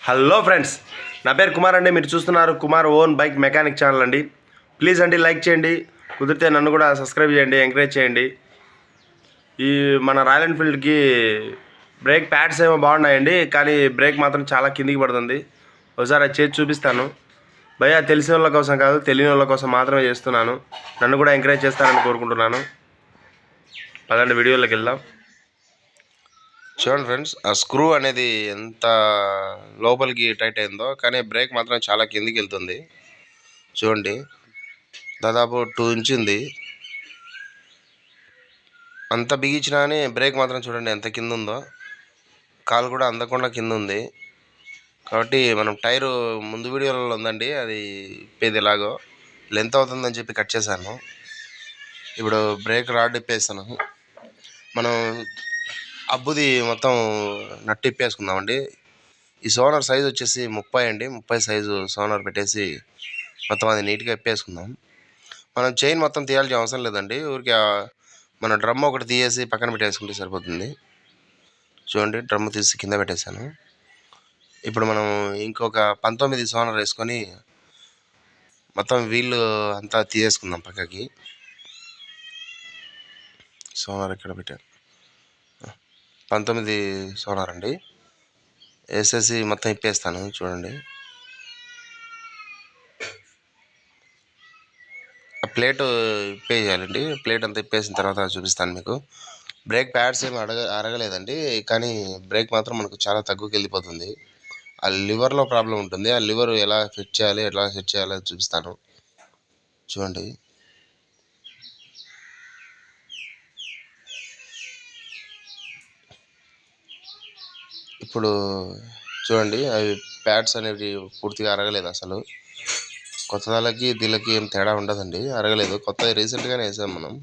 Hello friends, నా పేరు కుమార్ అండి. మీరు చూస్తున్నారు Kumar own bike mechanic channel అండి. ప్లీజ్ అండి లైక్ చేయండి, కుదిరితే నన్ను కూడా సబ్స్క్రైబ్ చేయండి, ఎంకరేజ్ చేయండి. ఈ మన రాయల్ ఎన్ఫీల్డ్కి బ్రేక్ ప్యాడ్స్ ఏమో బాగున్నాయండి, కానీ బ్రేక్ మాత్రం చాలా కిందికి పడుతుంది. ఒకసారి అది చేసి చూపిస్తాను. భయ్యా తెలిసిన వాళ్ళ కోసం కాదు, తెలియని వాళ్ళ కోసం మాత్రమే చేస్తున్నాను. నన్ను కూడా ఎంకరేజ్ చేస్తారని కోరుకుంటున్నాను. పదండి వీడియోలోకి వెళ్దాం. చూడండి ఫ్రెండ్స్, ఆ స్క్రూ అనేది ఎంత లోపలికి టైట్ అయిందో, కానీ బ్రేక్ మాత్రం చాలా కిందికి వెళ్తుంది. చూడండి, దాదాపు 2 ఇంచ్ ఉంది. అంత బిగించినా కానీ బ్రేక్ మాత్రం చూడండి ఎంత కింద ఉందో. కాలు కూడా అందకుండా కింద ఉంది. కాబట్టి మనం టైరు ముందు వీడియోలో ఉందండి, అది ఇప్పేది ఎలాగో లెంత్ అవుతుందని చెప్పి కట్ చేశాను. ఇప్పుడు బ్రేక్ రాడ్ ఇప్పేస్తాను. మనం అబ్బుది మొత్తం నట్టు ఇప్పేసుకుందామండి. ఈ సోనార్ సైజు వచ్చేసి 30 అండి. 30 సైజు సోనార్ పెట్టేసి మొత్తం అది నీట్గా ఇప్పేసుకుందాం. మనం చైన్ మొత్తం తీయాల్సిన అవసరం లేదండి. ఊరికి మన డ్రమ్ ఒకటి తీసేసి పక్కన పెట్టేసుకుంటే సరిపోతుంది. చూడండి, డ్రమ్ తీసి కింద పెట్టేశాను. ఇప్పుడు మనం ఇంకొక 19 సోనార్ వేసుకొని మొత్తం వీళ్ళు అంతా తీసేసుకుందాం పక్కకి. సోనార్ ఇక్కడ పెట్టాను, 19 సోనార్ అండి. వేసేసి మొత్తం ఇప్పేస్తాను. చూడండి, ఆ ప్లేట్ ఇప్పేయాలండి. ప్లేట్ అంతా ఇప్పేసిన తర్వాత చూపిస్తాను మీకు. బ్రేక్ ప్యాడ్స్ ఏమి అరగలేదండి, కానీ బ్రేక్ మాత్రం మనకు చాలా తక్కువకి వెళ్ళిపోతుంది. ఆ లివర్లో ప్రాబ్లం ఉంటుంది. ఆ లివర్ ఎలా ఫిట్ చేయాలి, ఎలా సెట్ చేయాలో చూపిస్తాను. చూడండి, ఇప్పుడు చూడండి, అవి ప్యాడ్స్ అనేవి పూర్తిగా అరగలేదు అసలు. కొత్త దానికి దీనికి ఏం తేడా ఉండదండి, అరగలేదు. కొత్త రీసెంట్గానే వేసాం మనం,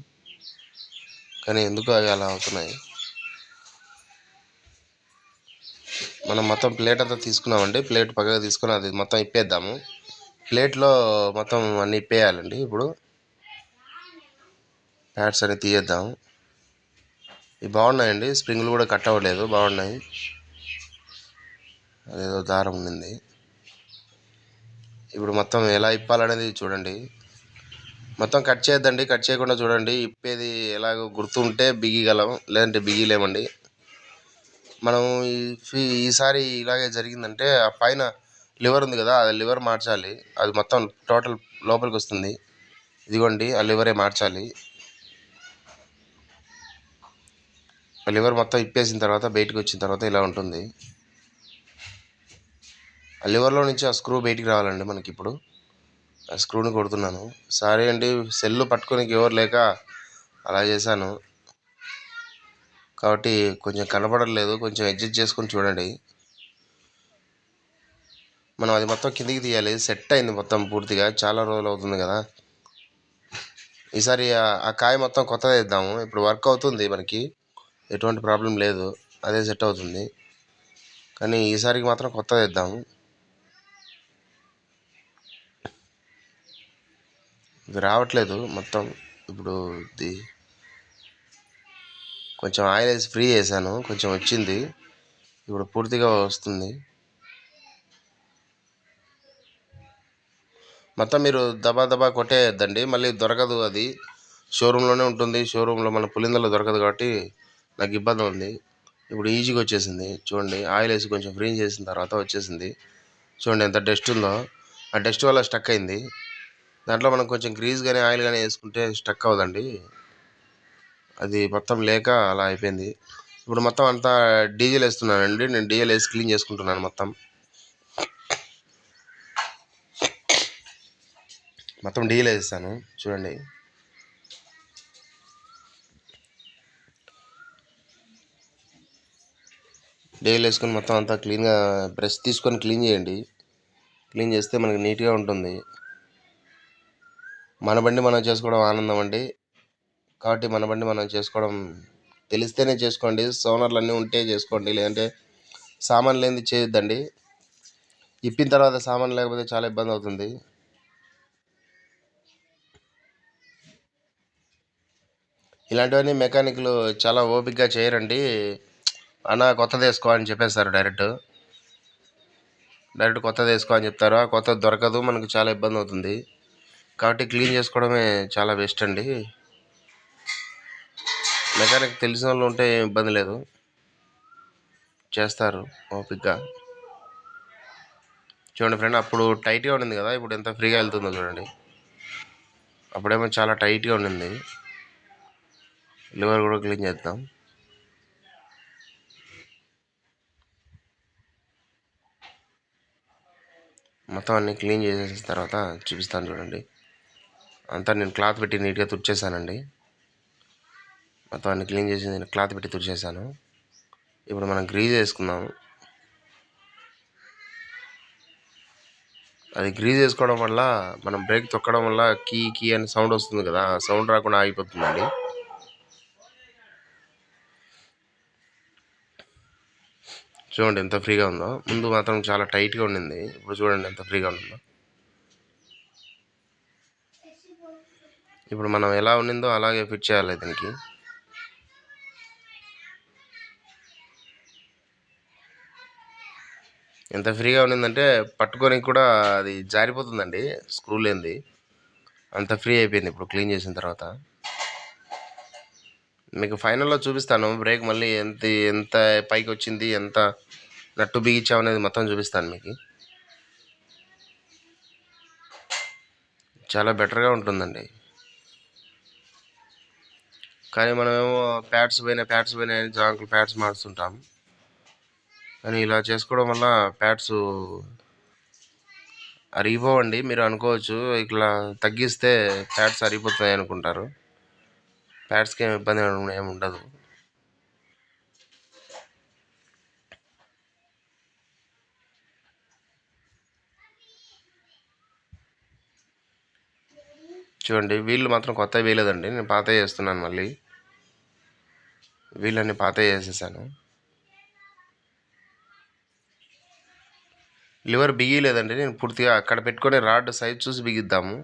కానీ ఎందుకు అవి అలా అవుతున్నాయి. మనం మొత్తం ప్లేట్ అంతా తీసుకున్నామండి. ప్లేట్ పక్కగా తీసుకుని అది మొత్తం ఇప్పేద్దాము. ప్లేట్లో మొత్తం అన్నీ ఇప్పేయాలండి. ఇప్పుడు ప్యాడ్స్ అన్ని తీయేద్దాం. ఇవి బాగున్నాయండి, స్ప్రింగ్లు కూడా కట్ అవ్వలేదు, బాగున్నాయి. అదేదో దారం ఉండింది. ఇప్పుడు మొత్తం ఎలా ఇప్పాలనేది చూడండి. మొత్తం కట్ చేయొద్దండి, కట్ చేయకుండా చూడండి. ఇప్పేది ఎలాగో గుర్తుంటే బిగిగలం, లేదంటే బిగిలేమండి. మనం ఈసారి ఇలాగే జరిగిందంటే ఆ పైన లివర్ ఉంది కదా, అది లివర్ మార్చాలి. అది మొత్తం టోటల్ లోపలికి వస్తుంది. ఇదిగోండి, ఆ లివరే మార్చాలి. ఆ లివర్ మొత్తం ఇప్పేసిన తర్వాత బయటకు వచ్చిన తర్వాత ఇలా ఉంటుంది. ఆ లివర్లో నుంచి ఆ స్క్రూ బయటికి రావాలండి మనకి. ఇప్పుడు ఆ స్క్రూని కొడుతున్నాను. సారీ అండి, సెల్లు పట్టుకోనికి ఎవరు లేక అలా చేశాను, కాబట్టి కొంచెం కనపడలేదు. కొంచెం అడ్జస్ట్ చేసుకొని చూడండి. మనం అది మొత్తం కిందికి తీయాలి. సెట్ అయింది మొత్తం పూర్తిగా, చాలా రోజులు అవుతుంది కదా. ఈసారి ఆ కాయ మొత్తం కొత్తది వేద్దాము. ఇప్పుడు వర్క్ అవుతుంది మనకి, ఎటువంటి ప్రాబ్లం లేదు, అదే సెట్ అవుతుంది. కానీ ఈసారికి మాత్రం కొత్తది వేద్దాము. ఇది రావట్లేదు మొత్తం. ఇప్పుడు ఇది కొంచెం ఆయిల్ వేసి ఫ్రీ చేశాను, కొంచెం వచ్చింది. ఇప్పుడు పూర్తిగా వస్తుంది. మొత్తం మీరు దబా దబా కొట్టేయద్దండి, మళ్ళీ దొరకదు. అది షోరూంలోనే ఉంటుంది. షోరూంలో మన పులిందలో దొరకదు, కాబట్టి నాకు ఇబ్బంది ఉంది. ఇప్పుడు ఈజీగా వచ్చేసింది. చూడండి, ఆయిల్ వేసి కొంచెం ఫ్రీ చేసిన తర్వాత వచ్చేసింది. చూడండి ఎంత డస్ట్ ఉందో. ఆ డస్ట్ వల్ల స్టక్ అయింది. దాంట్లో మనం కొంచెం గ్రీజ్ కానీ ఆయిల్ కానీ వేసుకుంటే స్టక్ అవ్వదండి. అది మొత్తం లేక అలా అయిపోయింది. ఇప్పుడు మొత్తం అంతా డీజిల్ వేస్తున్నానండి. నేను డీజిల్ వేసి క్లీన్ చేసుకుంటున్నాను మొత్తం. మొత్తం డీజిల్ వేస్తాను. చూడండి, డీజిల్ వేసుకొని మొత్తం అంతా క్లీన్గా బ్రష్ తీసుకొని క్లీన్ చేయండి. క్లీన్ చేస్తే మనకి నీట్గా ఉంటుంది. మన బండి మనం చేసుకోవడం ఆనందం అండి, కాబట్టి మన బండి మనం చేసుకోవడం తెలిస్తేనే చేసుకోండి. సోనర్లు అన్నీ ఉంటే చేసుకోండి, లేదంటే సామాన్ లేనిది చేయొద్దండి. ఇప్పిన తర్వాత సామాన్ లేకపోతే చాలా ఇబ్బంది అవుతుంది. ఇలాంటివన్నీ మెకానిక్లు చాలా ఓపికగా చేయరండి. అన్న కొత్తది వేసుకో అని చెప్పేస్తారు డైరెక్ట్. డైరెక్ట్ కొత్తది వేసుకో అని చెప్తారు. ఆ కొత్తది దొరకదు, మనకు చాలా ఇబ్బంది అవుతుంది. కాబట్టి క్లీన్ చేసుకోవడమే చాలా బెస్ట్ అండి. మెకానిక్ తెలిసిన వాళ్ళు ఉంటే ఏం ఇబ్బంది లేదు, చేస్తారు ఓపిక్గా. చూడండి ఫ్రెండ్, అప్పుడు టైట్గా ఉండింది కదా, ఇప్పుడు ఎంత ఫ్రీగా వెళ్తుందో చూడండి. అప్పుడేమో చాలా టైట్గా ఉండింది. లివర్ కూడా క్లీన్ చేద్దాం. మొత్తం అన్నీ క్లీన్ చేసేసిన తర్వాత చూపిస్తాను చూడండి. అంతా నేను క్లాత్ పెట్టి నీట్గా తుడిచేసానండి. మొత్తం అన్ని క్లీన్ చేసి నేను క్లాత్ పెట్టి తుడిచేసాను. ఇప్పుడు మనం గ్రీజ్ వేసుకుందాం. అది గ్రీజ్ వేసుకోవడం వల్ల మనం బ్రేక్ తొక్కడం వల్ల కీ కీ అని సౌండ్ వస్తుంది కదా, సౌండ్ రాకుండా ఆగిపోతుందండి. చూడండి ఎంత ఫ్రీగా ఉందో. ముందు మాత్రం చాలా టైట్గా ఉండింది, ఇప్పుడు చూడండి ఎంత ఫ్రీగా ఉందో. ఇప్పుడు మనం ఎలా ఉండిందో అలాగే ఫిట్ చేయాలి దీనికి. ఎంత ఫ్రీగా ఉండిందంటే పట్టుకోనికి కూడా అది జారిపోతుందండి, స్క్రూ లేనిది. అంత ఫ్రీ అయిపోయింది ఇప్పుడు క్లీన్ చేసిన తర్వాత. మీకు ఫైనల్లో చూపిస్తాను బ్రేక్ మళ్ళీ ఎంత ఎంత పైకి వచ్చింది, ఎంత నట్టు బిగించామనేది మొత్తం చూపిస్తాను మీకు. చాలా బెటర్గా ఉంటుందండి. కానీ మనమేమో ప్యాడ్స్ పోయినాయి జాంకులు ప్యాడ్స్ మారుస్తుంటాం. కానీ ఇలా చేసుకోవడం వల్ల ప్యాడ్స్ అరిగిపోవండి. మీరు అనుకోవచ్చు ఇట్లా తగ్గిస్తే ప్యాడ్స్ అరిగిపోతున్నాయి అనుకుంటారు. ప్యాడ్స్కి ఏమి ఇబ్బంది ఏమి ఉండదు. చూడండి, వీళ్ళు మాత్రం కొత్తవి వేయలేదండి, నేను పాతవి వేస్తున్నాను. మళ్ళీ వీళ్ళని పాతవి వేసేసాను. లివర్ బిగిలేదండి, నేను పూర్తిగా అక్కడ పెట్టుకొని రాడ్ సైజ్ చూసి బిగిద్దాము.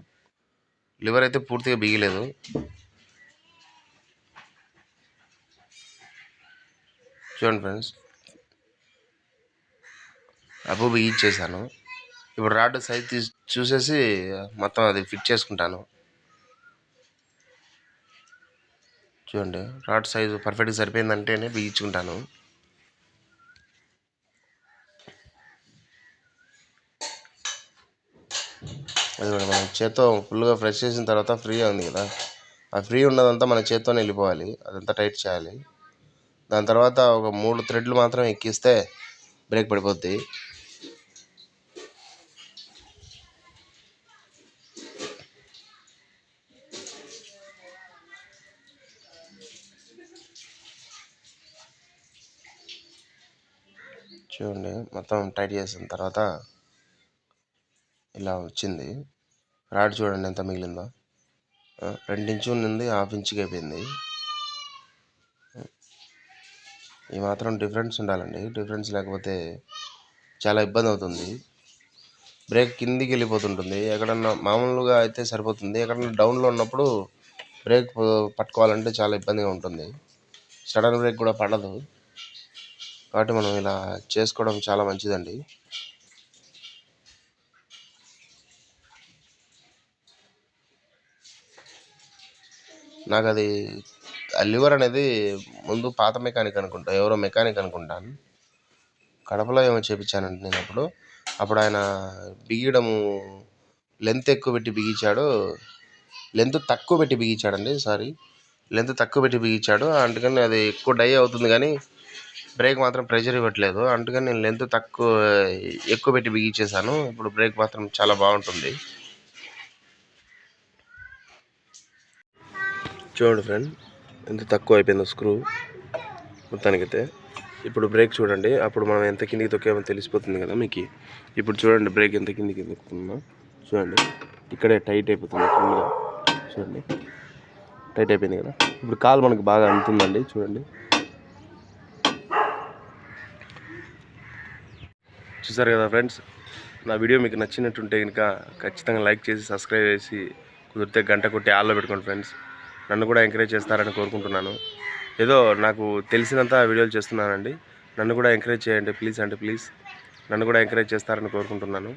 లివర్ అయితే పూర్తిగా బిగిలేదు. చూడండి ఫ్రెండ్స్, అబ్బు బిగిచ్చేసాను. ఇప్పుడు రాడ్ సైజ్ చూసేసి మొత్తం అది ఫిట్ చేసుకుంటాను. చూడండి, రాడ్ సైజు పర్ఫెక్ట్గా సరిపోయిందంటేనే బిగించుకుంటాను. అది మనం చేత్తో ఫుల్గా ఫ్రెష్ చేసిన తర్వాత ఫ్రీగా ఉంది కదా, ఆ ఫ్రీ ఉన్నదంతా మన చేత్తోనే వెళ్ళిపోవాలి, అదంతా టైట్ చేయాలి. దాని తర్వాత ఒక 3 థ్రెడ్లు మాత్రం ఎక్కిస్తే బ్రేక్ పడిపోద్ది. చూడండి, మొత్తం టైట్ చేసిన తర్వాత ఇలా వచ్చింది. రాడ్ చూడండి ఎంత మిగిలిందో, 2 ఇంచు ఉన్నింది, 1/2 ఇంచుకి అయిపోయింది. ఈ మాత్రం డిఫరెన్స్ ఉండాలండి, డిఫరెన్స్ లేకపోతే చాలా ఇబ్బంది అవుతుంది. బ్రేక్ కిందికి వెళ్ళిపోతుంటుంది. ఎక్కడన్నా మామూలుగా అయితే సరిపోతుంది, ఎక్కడన్నా డౌన్లో ఉన్నప్పుడు బ్రేక్ పట్టుకోవాలంటే చాలా ఇబ్బందిగా ఉంటుంది. సడన్ బ్రేక్ కూడా పడదు. కాబట్టి మనం ఇలా చేసుకోవడం చాలా మంచిదండి. నాకు అది లివర్ అనేది ముందు పాత మెకానిక్ అనుకుంటా, ఎవరో మెకానిక్ అనుకుంటాను, కడపలో ఏమో చేపించానండి నేను. అప్పుడు ఆయన బిగియడము లెంత్ ఎక్కువ పెట్టి బిగించాడు, లెంత్ తక్కువ పెట్టి బిగించాడండి, లెంత్ తక్కువ పెట్టి బిగించాడు. అందుకని అది ఎక్కువ డై అవుతుంది కానీ బ్రేక్ మాత్రం ప్రెషర్ ఇవ్వట్లేదు. అందుకని నేను లెంత్ ఎక్కువ పెట్టి బిగించేసాను. ఇప్పుడు బ్రేక్ మాత్రం చాలా బాగుంటుంది. చూడండి ఫ్రెండ్, ఎంత తక్కువ అయిపోయిందో స్క్రూ మొత్తానికైతే. ఇప్పుడు బ్రేక్ చూడండి, అప్పుడు మనం ఎంత కిందికి తొక్కామో తెలిసిపోతుంది కదా మీకు. ఇప్పుడు చూడండి బ్రేక్ ఎంత కిందికి తొక్కుతుందో చూడండి. ఇక్కడే టైట్ అయిపోతుంది ఫుల్గా, చూడండి టైట్ అయిపోయింది కదా. ఇప్పుడు కాలు మనకు బాగా అందుతుందండి, చూడండి. చూసారు కదా ఫ్రెండ్స్, నా వీడియో మీకు నచ్చినట్టుంటే కనుక ఖచ్చితంగా లైక్ చేసి సబ్స్క్రైబ్ చేసి కుదిరితే గంట కొట్టి ఆల్లో పెట్టుకోండి ఫ్రెండ్స్. నన్ను కూడా ఎంకరేజ్ చేస్తారని కోరుకుంటున్నాను. ఏదో నాకు తెలిసినంత వీడియోలు చేస్తున్నానండి, నన్ను కూడా ఎంకరేజ్ చేయండి ప్లీజ్ అంటే ప్లీజ్. నన్ను కూడా ఎంకరేజ్ చేస్తారని కోరుకుంటున్నాను.